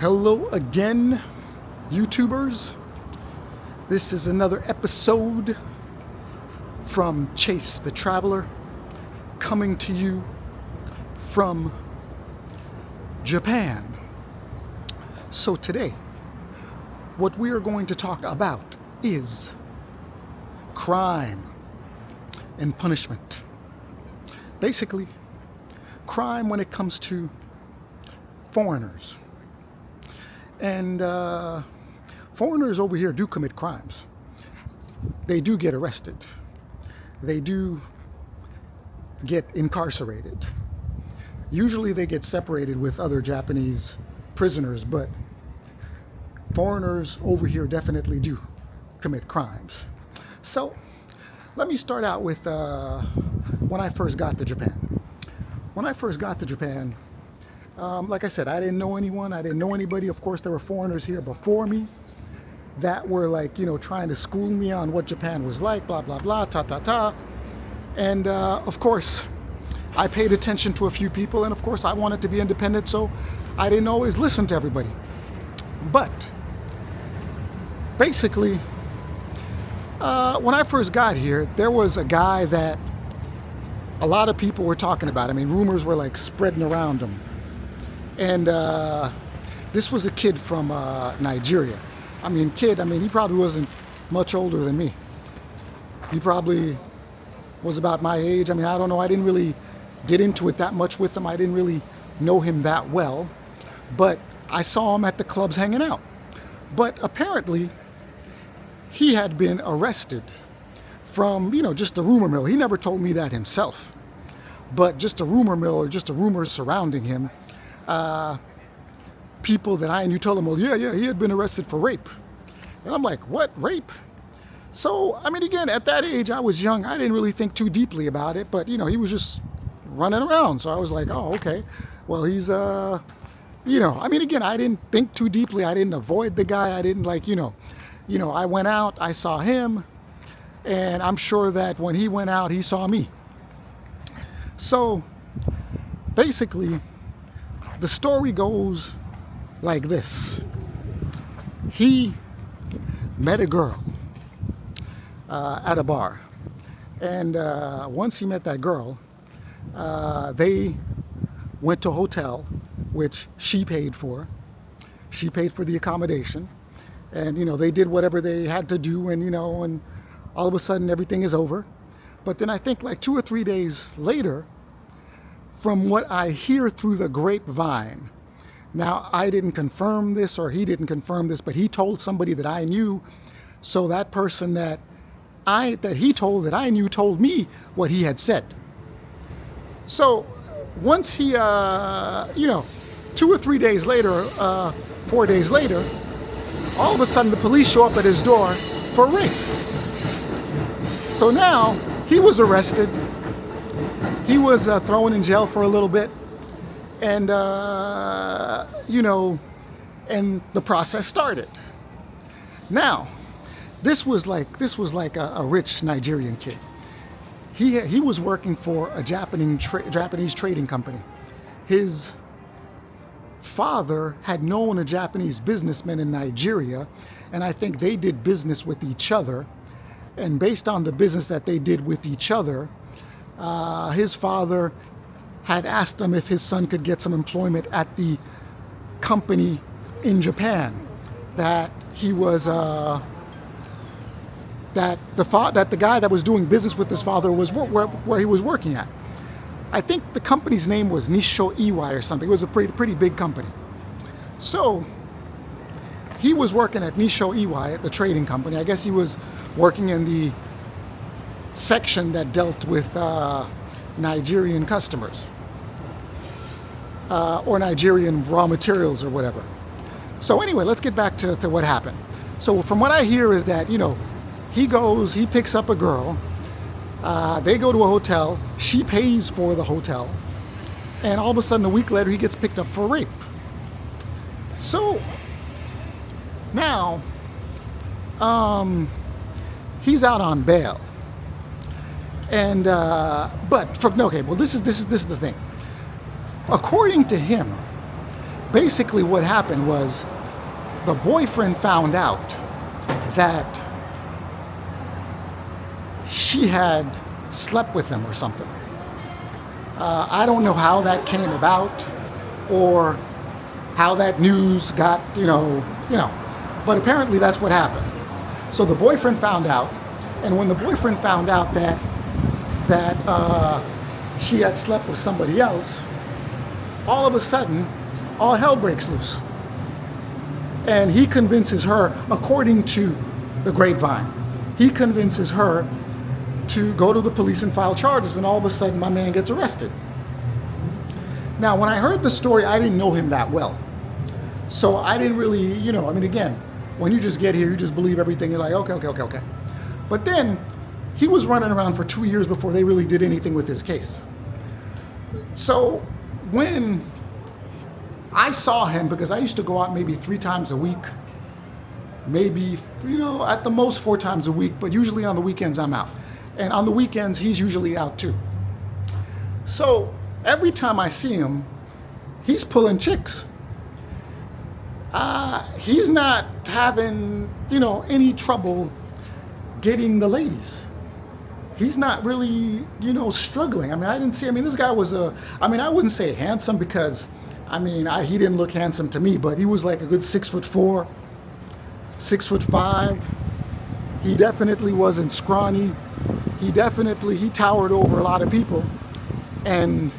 Hello again, YouTubers. This is another episode from Chase the Traveler, coming to you from Japan. So today, what we are going to talk about is crime and punishment. Basically, crime when it comes to foreigners. And foreigners over here do commit crimes. They do get arrested. They do get incarcerated. Usually they get separated with other Japanese prisoners, but foreigners over here definitely do commit crimes. So let me start out with when I first got to Japan. When I first got to Japan, like I said, I didn't know anyone. I didn't know anybody. Of course, there were foreigners here before me that were trying to school me on what Japan was like, blah, blah, blah, ta, ta, ta. And of course, I paid attention to a few people. And of course, I wanted to be independent, so I didn't always listen to everybody. But basically, when I first got here, there was a guy that a lot of people were talking about. I mean, rumors were like spreading around him. And this was a kid from Nigeria. He probably wasn't much older than me. He probably was about my age. I don't know. I didn't really get into it that much with him. I didn't really know him that well. But I saw him at the clubs hanging out. But apparently, he had been arrested from, just a rumor mill. He never told me that himself. But just a rumor mill or just a rumor surrounding him. People that I knew told him, well, yeah, he had been arrested for rape. And I'm like, what, rape? So, again, at that age, I was young. I didn't really think too deeply about it, but, he was just running around. So I was like, oh, okay. Well, he's, again, I didn't think too deeply. I didn't avoid the guy. I didn't I went out, I saw him, and I'm sure that when he went out, he saw me. So, basically, the story goes like this. He met a girl at a bar. And once he met that girl, they went to a hotel, which she paid for. She paid for the accommodation. And, they did whatever they had to do. And all of a sudden everything is over. But then I think like 2 or 3 days later, from what I hear through the grapevine, now I didn't confirm this or he didn't confirm this, but he told somebody that I knew. So that person that he told that I knew told me what he had said. So once he, 2 or 3 days later, 4 days later, all of a sudden the police show up at his door for rape. So now he was arrested. He was thrown in jail for a little bit, and and the process started. Now, this was like a rich Nigerian kid. He was working for a Japanese trading company. His father had known a Japanese businessman in Nigeria, and I think they did business with each other. And based on the business that they did with each other, his father had asked him if his son could get some employment at the company in Japan that he was that the guy that was doing business with his father was where he was working at. I think the company's name was Nisho Iwai or something. It was a pretty big company. So he was working at Nisho Iwai, at the trading company. I guess he was working in the section that dealt with Nigerian customers or Nigerian raw materials or whatever. So anyway, let's get back to what happened. So from what I hear is that, he picks up a girl, they go to a hotel, she pays for the hotel, and all of a sudden a week later he gets picked up for rape. So now he's out on bail. And this is the thing. According to him, basically what happened was the boyfriend found out that she had slept with him or something. I don't know how that came about or how that news got, but apparently that's what happened. So the boyfriend found out, and when the boyfriend found out that she had slept with somebody else, all of a sudden, all hell breaks loose. And he convinces her, according to the grapevine, he convinces her to go to the police and file charges, and all of a sudden my man gets arrested. Now, when I heard the story, I didn't know him that well. So I didn't really, again, when you just get here, you just believe everything. You're like, okay. But then he was running around for 2 years before they really did anything with his case. So when I saw him, because I used to go out maybe 3 times a week, maybe, at the most 4 times a week, but usually on the weekends I'm out. And on the weekends, he's usually out too. So every time I see him, he's pulling chicks. He's not having, any trouble getting the ladies. He's not really, struggling. I didn't see, this guy was I wouldn't say handsome because, he didn't look handsome to me, but he was like a good 6'4", 6'5". He definitely wasn't scrawny. He towered over a lot of people. And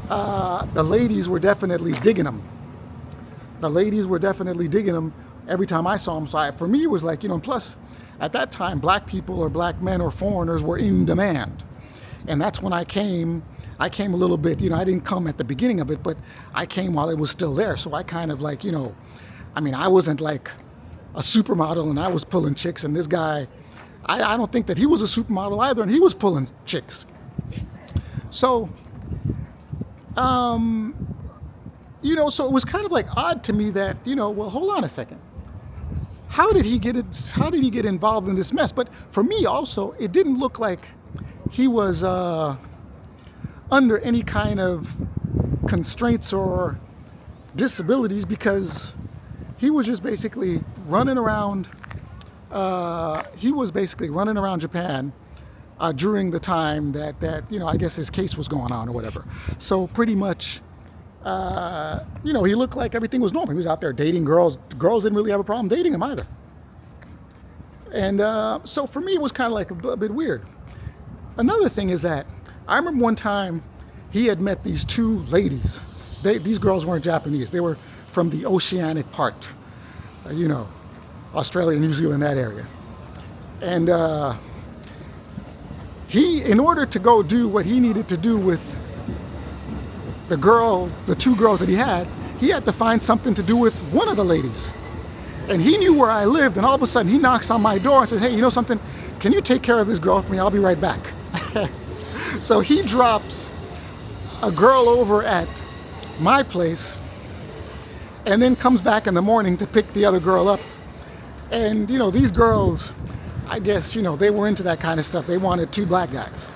the ladies were definitely digging him. Every time I saw him. So for me, it was like, plus at that time, black people or black men or foreigners were in demand. And that's when I came a little bit, I didn't come at the beginning of it, but I came while it was still there. So I kind of like, I wasn't like a supermodel and I was pulling chicks, and this guy, I don't think that he was a supermodel either, and he was pulling chicks. So, so it was kind of like odd to me that, well, hold on a second. How did he get involved in this mess? But for me also, it didn't look like he was under any kind of constraints or disabilities, because he was just basically running around. He was basically running around Japan during the time that I guess his case was going on or whatever. So pretty much, he looked like everything was normal. He was out there dating girls. Girls didn't really have a problem dating him either. And so for me, it was kind of like a bit weird. Another thing is that I remember one time he had met these 2 ladies. These girls weren't Japanese. They were from the oceanic part, Australia, New Zealand, that area. And he, in order to go do what he needed to do with the 2 girls that he had to find something to do with one of the ladies. And he knew where I lived, and all of a sudden he knocks on my door and says, hey, you know something? Can you take care of this girl for me? I'll be right back. So he drops a girl over at my place and then comes back in the morning to pick the other girl up. And, these girls, I guess, they were into that kind of stuff. They wanted 2 black guys.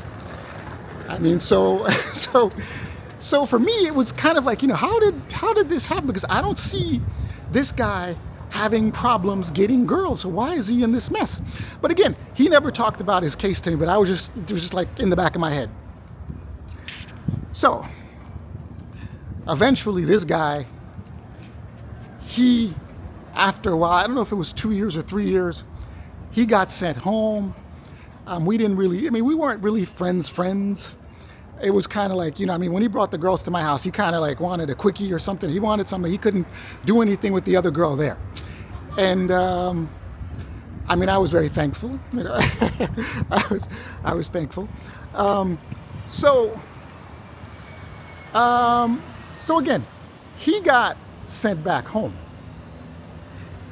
So for me, it was kind of like, how did this happen? Because I don't see this guy having problems getting girls. So why is he in this mess? But again, he never talked about his case to me, but it was just like in the back of my head. So eventually this guy, after a while, I don't know if it was 2 years or 3 years, he got sent home. We weren't really friends. It was kind of like, when he brought the girls to my house, he kind of like wanted a quickie or something. He wanted something. He couldn't do anything with the other girl there. And, I was very thankful. I was thankful. So again, he got sent back home.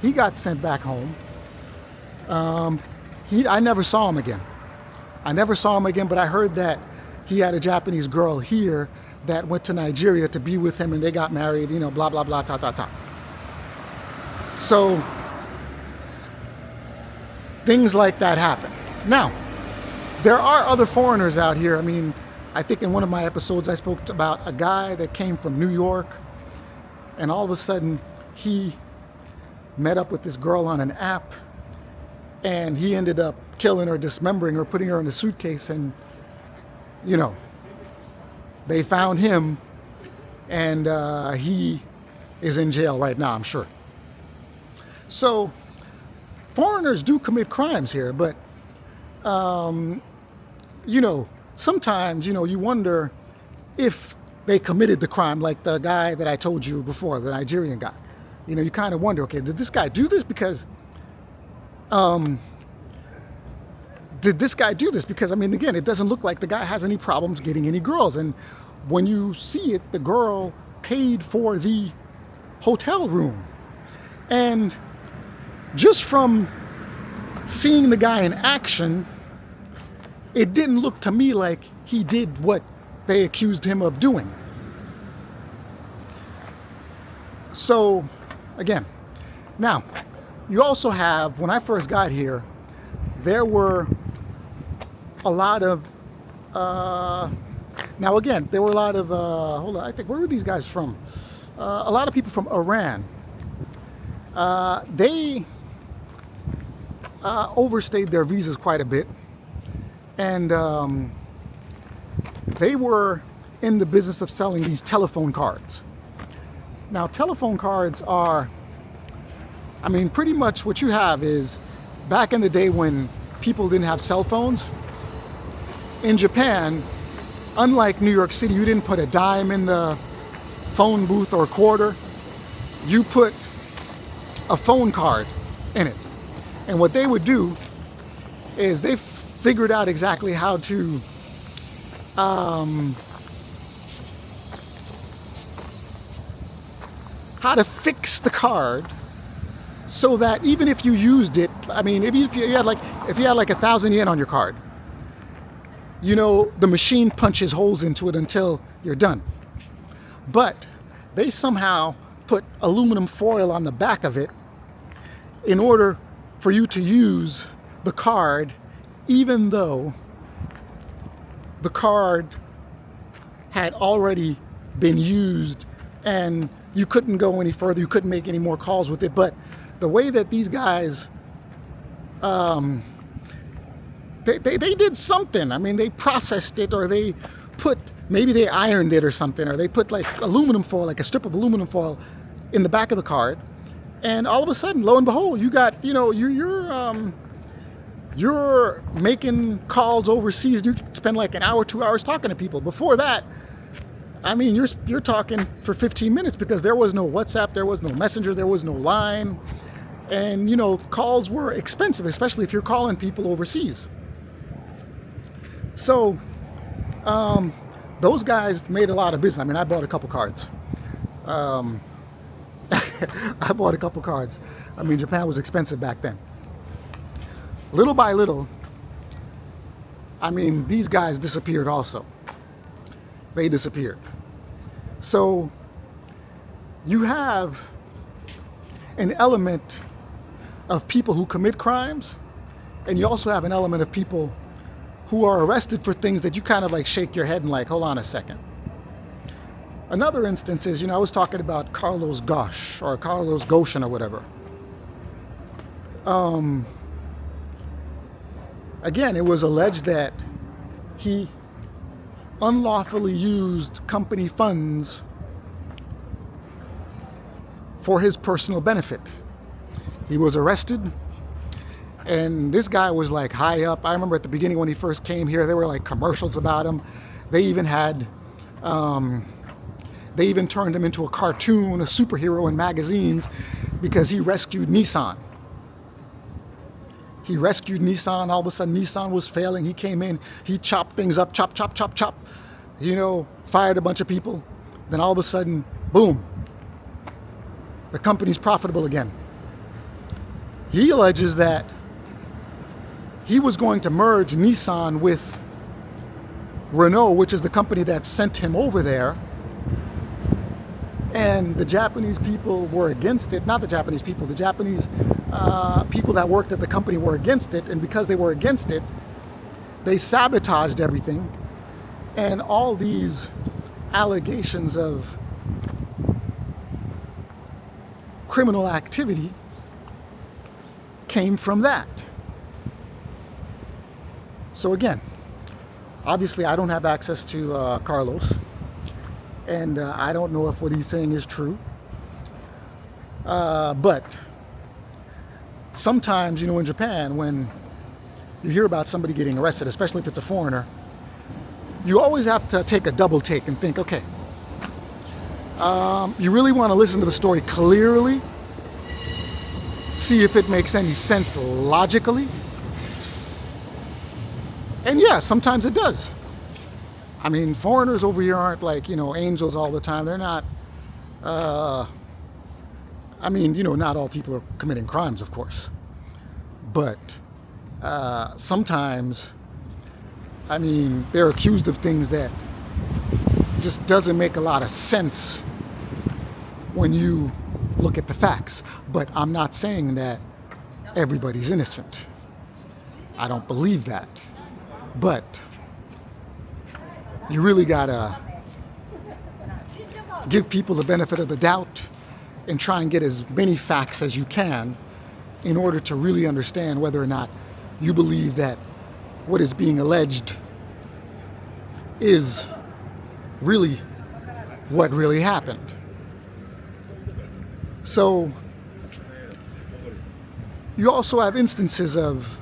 I never saw him again. But I heard that he had a Japanese girl here that went to Nigeria to be with him, and they got married, blah, blah, blah, ta. So things like that happen. Now, there are other foreigners out here. I think in one of my episodes I spoke about a guy that came from New York, And all of a sudden, he met up with this girl on an app, and he ended up killing her, dismembering her, putting her in a suitcase, and, you know, they found him, and he is in jail right now, I'm sure. So, foreigners do commit crimes here, but, you know, sometimes, you know, you wonder if they committed the crime, like the guy that I told you before, the Nigerian guy. You know, you kind of wonder, okay, did this guy do this because, did this guy do this? Because, I mean, again, it doesn't look like the guy has any problems getting any girls. And when you see it, the girl paid for the hotel room. And just from seeing the guy in action, it didn't look to me like he did what they accused him of doing. So, again, now, you also have, when I first got here, there were a lot of, now again, there were a lot of, hold on, I think, where were these guys from? A lot of people from Iran. They overstayed their visas quite a bit, and they were in the business of selling these telephone cards. Now, telephone cards are, I mean, pretty much what you have is, back in the day when people didn't have cell phones, in Japan, unlike New York City, you didn't put a dime in the phone booth or a quarter. You put a phone card in it. And what they would do is they figured out exactly how to fix the card so that even if you used it, I mean, if you had like 1,000 yen on your card, you know, the machine punches holes into it until you're done. But they somehow put aluminum foil on the back of it in order for you to use the card, even though the card had already been used and you couldn't go any further, you couldn't make any more calls with it. But the way that these guys, they did something. I mean, they processed it, or they put, maybe they ironed it or something, or they put like aluminum foil, like a strip of aluminum foil in the back of the card. And all of a sudden, lo and behold, you got, you know, you're making calls overseas. You spend like an hour, 2 hours talking to people. Before that, I mean, you're talking for 15 minutes because there was no WhatsApp, there was no Messenger, there was no Line. And, you know, calls were expensive, especially if you're calling people overseas. So, those guys made a lot of business. I mean, I bought a couple cards. I bought a couple cards. I mean, Japan was expensive back then. Little by little, I mean, these guys disappeared also. They disappeared. So, you have an element of people who commit crimes, and you also have an element of people who are arrested for things that you kind of like shake your head and like, hold on a second. Another instance is, you know, I was talking about Carlos Ghosn or Carlos Ghosn or whatever. Again, it was alleged that he unlawfully used company funds for his personal benefit. He was arrested, and this guy was like high up. I remember at the beginning when he first came here, there were like commercials about him. They even had, they even turned him into a cartoon, a superhero in magazines, because he rescued Nissan. He rescued Nissan. All of a sudden, Nissan was failing. He came in, he chopped things up, chop, chop, chop, chop, you know, fired a bunch of people. Then all of a sudden, boom, the company's profitable again. He alleges that he was going to merge Nissan with Renault, which is the company that sent him over there. And the Japanese people were against it. Not the Japanese people, the Japanese people that worked at the company were against it. And because they were against it, they sabotaged everything. And all these allegations of criminal activity came from that. So again, obviously I don't have access to Carlos, and I don't know if what he's saying is true. But sometimes, in Japan, when you hear about somebody getting arrested, especially if it's a foreigner, you always have to take a double take and think, okay, you really want to listen to the story clearly, see if it makes any sense logically. And yeah, sometimes it does. I mean, foreigners over here aren't like, angels all the time. They're not, not all people are committing crimes, of course. But sometimes, they're accused of things that just doesn't make a lot of sense when you look at the facts. But I'm not saying that everybody's innocent. I don't believe that. But you really gotta give people the benefit of the doubt and try and get as many facts as you can in order to really understand whether or not you believe that what is being alleged is really what really happened. So you also have instances of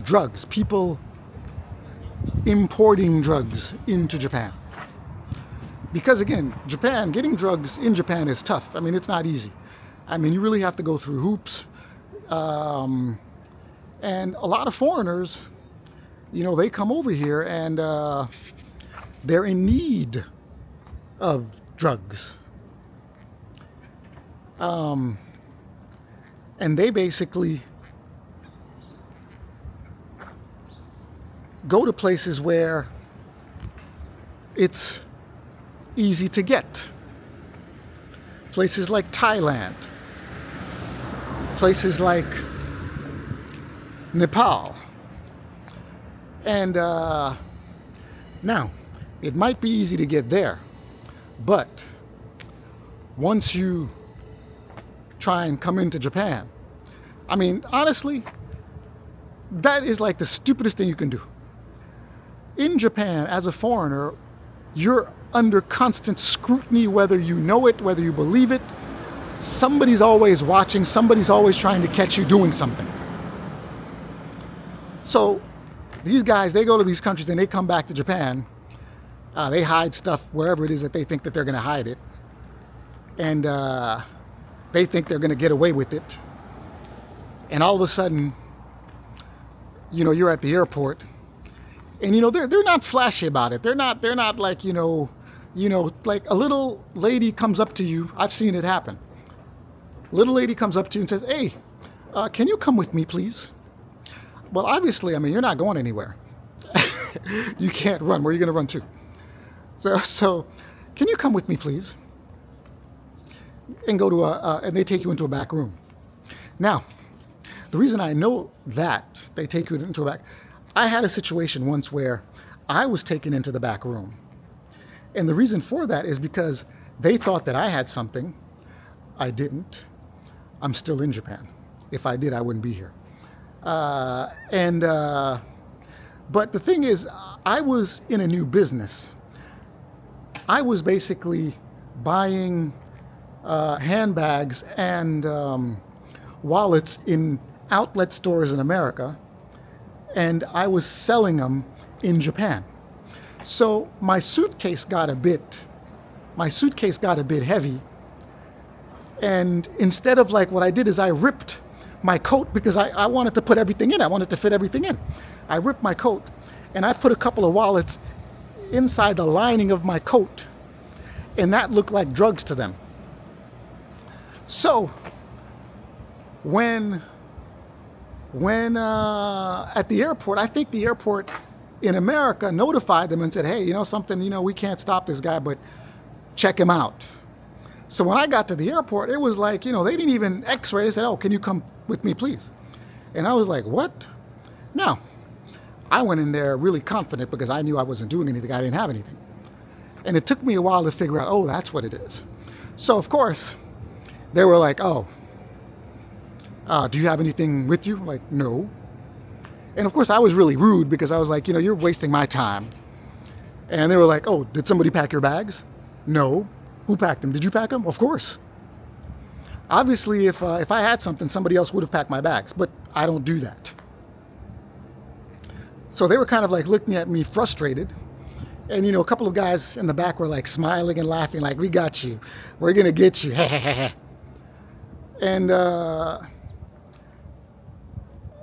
drugs, people importing drugs into Japan. Because again, getting drugs in Japan is tough. It's not easy. You really have to go through hoops. And a lot of foreigners, they come over here and they're in need of drugs. And they basically go to places where it's easy to get. Places like Thailand, places like Nepal. And now, it might be easy to get there, but once you try and come into Japan, honestly, that is like the stupidest thing you can do. In Japan, as a foreigner, you're under constant scrutiny, whether you know it, whether you believe it. Somebody's always watching, somebody's always trying to catch you doing something. So these guys, they go to these countries and they come back to Japan. They hide stuff wherever it is that they think that they're going to hide it. And they think they're going to get away with it. And all of a sudden, you're at the airport. And they're not flashy about it. They're not like, like a little lady comes up to you. I've seen it happen. Little lady comes up to you and says, "Hey, can you come with me, please?" Well, obviously, you're not going anywhere. You can't run. Where are you going to run to? So, can you come with me, please? And go to and they take you into a back room. Now, the reason I know that they take you into a back, I had a situation once where I was taken into the back room. And the reason for that is because they thought that I had something. I didn't. I'm still in Japan. If I did, I wouldn't be here. But the thing is, I was in a new business. I was basically buying handbags and wallets in outlet stores in America, and I was selling them in Japan. So my suitcase got a bit heavy, and instead of what I did is I ripped my coat because I wanted to put everything in. I wanted to fit everything in. I ripped my coat and I put a couple of wallets inside the lining of my coat, and that looked like drugs to them. So when at the airport, I think the airport in America notified them and said, "Hey, something, we can't stop this guy, but check him out." So when I got to the airport, it was like, they didn't even x-ray. They said, "Oh, can you come with me, please?" And I was like, "What?" Now, I went in there really confident because I knew I wasn't doing anything. I didn't have anything. And it took me a while to figure out, oh, that's what it is. So, of course, they were like, oh, do you have anything with you? I'm like, no. And of course, I was really rude because I was like, you're wasting my time. And they were like, oh, did somebody pack your bags? No. Who packed them? Did you pack them? Of course. Obviously, if I had something, somebody else would have packed my bags, but I don't do that. So they were kind of like looking at me frustrated. And, a couple of guys in the back were like smiling and laughing like, we got you. We're going to get you. And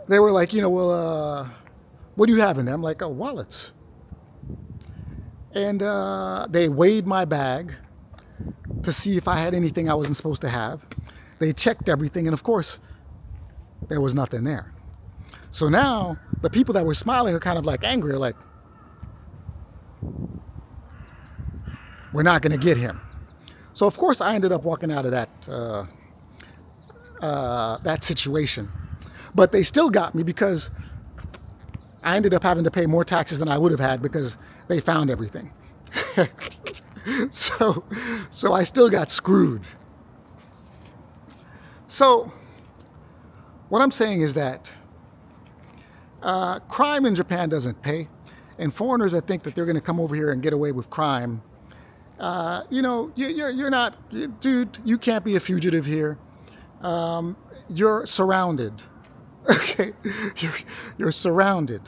they were like, well, what do you have in there? I'm like, oh, wallets. And they weighed my bag to see if I had anything I wasn't supposed to have. They checked everything, and of course, there was nothing there. So now, the people that were smiling are kind of like angry, like, we're not going to get him. So of course, I ended up walking out of that situation. But they still got me because I ended up having to pay more taxes than I would have had because they found everything. So I still got screwed. So what I'm saying is that crime in Japan doesn't pay. And foreigners that think that they're going to come over here and get away with crime, you're not, dude, you can't be a fugitive here. You're surrounded. Okay, you're surrounded.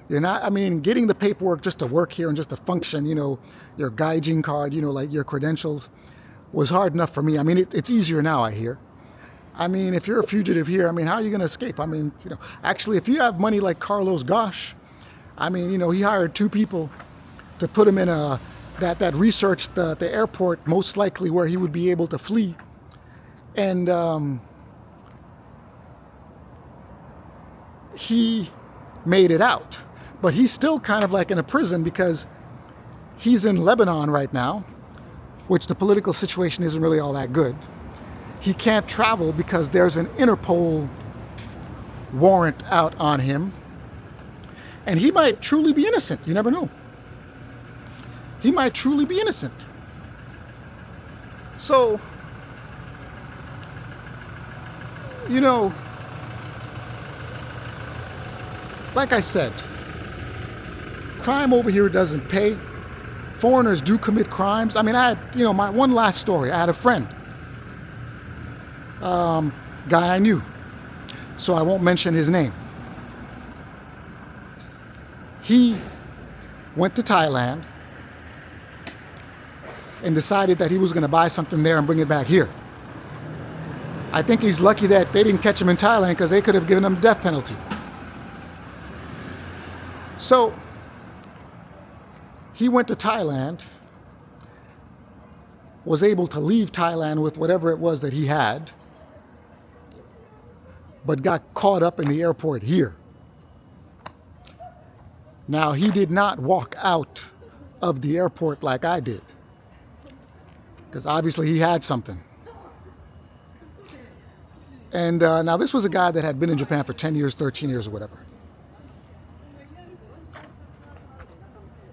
You're not, getting the paperwork just to work here and just to function, your gaijin card, like your credentials, was hard enough for me. It's easier now, I hear. If you're a fugitive here, how are you going to escape? Actually, if you have money like Carlos Ghosn, he hired 2 people to put him in that researched the airport, most likely where he would be able to flee. And he made it out. But he's still kind of like in a prison because he's in Lebanon right now, which the political situation isn't really all that good. He can't travel because there's an Interpol warrant out on him. And he might truly be innocent. You never know. He might truly be innocent. So, like I said, crime over here doesn't pay. Foreigners do commit crimes. I had, my one last story. I had a friend, guy I knew, so I won't mention his name. He went to Thailand and decided that he was going to buy something there and bring it back here. I think he's lucky that they didn't catch him in Thailand because they could have given him a death penalty. So he went to Thailand, was able to leave Thailand with whatever it was that he had, but got caught up in the airport here. Now, he did not walk out of the airport like I did, because obviously he had something. And now this was a guy that had been in Japan for 10 years, 13 years or whatever.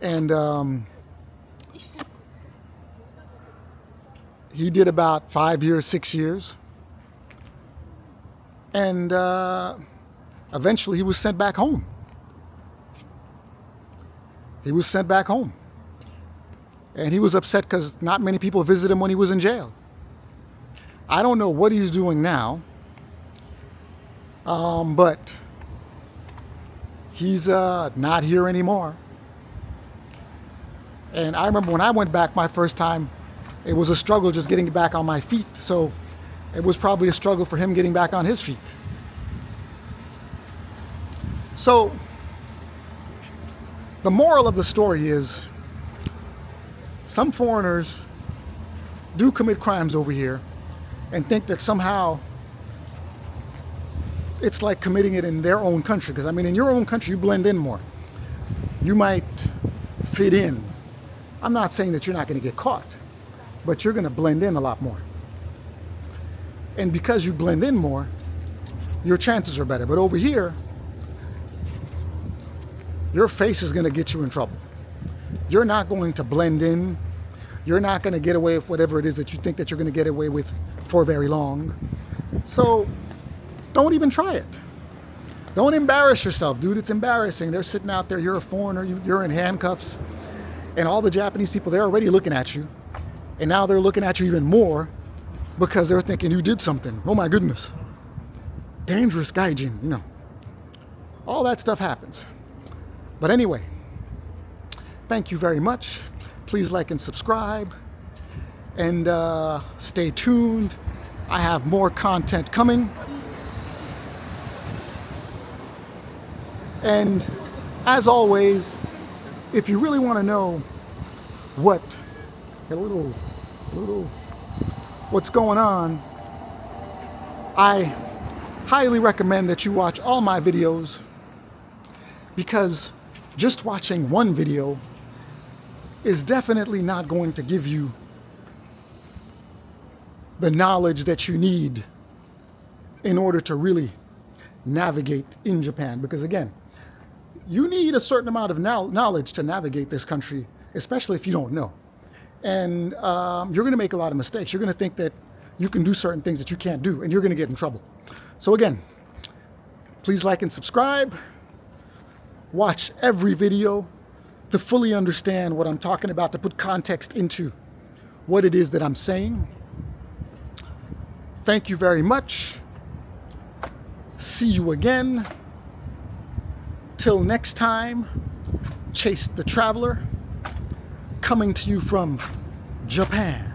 And he did about 5 years, 6 years. And eventually he was sent back home. He was sent back home. And he was upset because not many people visited him when he was in jail. I don't know what he's doing now. But he's not here anymore. And I remember when I went back my first time, it was a struggle just getting back on my feet. So it was probably a struggle for him getting back on his feet. So the moral of the story is some foreigners do commit crimes over here and think that somehow it's like committing it in their own country. Because in your own country, you blend in more. You might fit in. I'm not saying that you're not going to get caught, but you're going to blend in a lot more. And because you blend in more, your chances are better. But over here, your face is going to get you in trouble. you're not going to blend in. You're not going to get away with whatever it is that you think that you're going to get away with for very long. So don't even try it. Don't embarrass yourself, dude. It's embarrassing. They're sitting out there. You're a foreigner. You're in handcuffs. And all the Japanese people, they're already looking at you. And now they're looking at you even more because they're thinking you did something. Oh my goodness. Dangerous gaijin, you know. All that stuff happens. But anyway, thank you very much. Please like and subscribe. And stay tuned. I have more content coming. And as always, if you really want to know what's going on, I highly recommend that you watch all my videos, because just watching one video is definitely not going to give you the knowledge that you need in order to really navigate in Japan. Because again, you need a certain amount of knowledge to navigate this country, especially if you don't know. And you're going to make a lot of mistakes. You're going to think that you can do certain things that you can't do, and you're going to get in trouble. So again, please like and subscribe. Watch every video to fully understand what I'm talking about, to put context into what it is that I'm saying. Thank you very much. See you again. Till next time, Chase the Traveler, coming to you from Japan.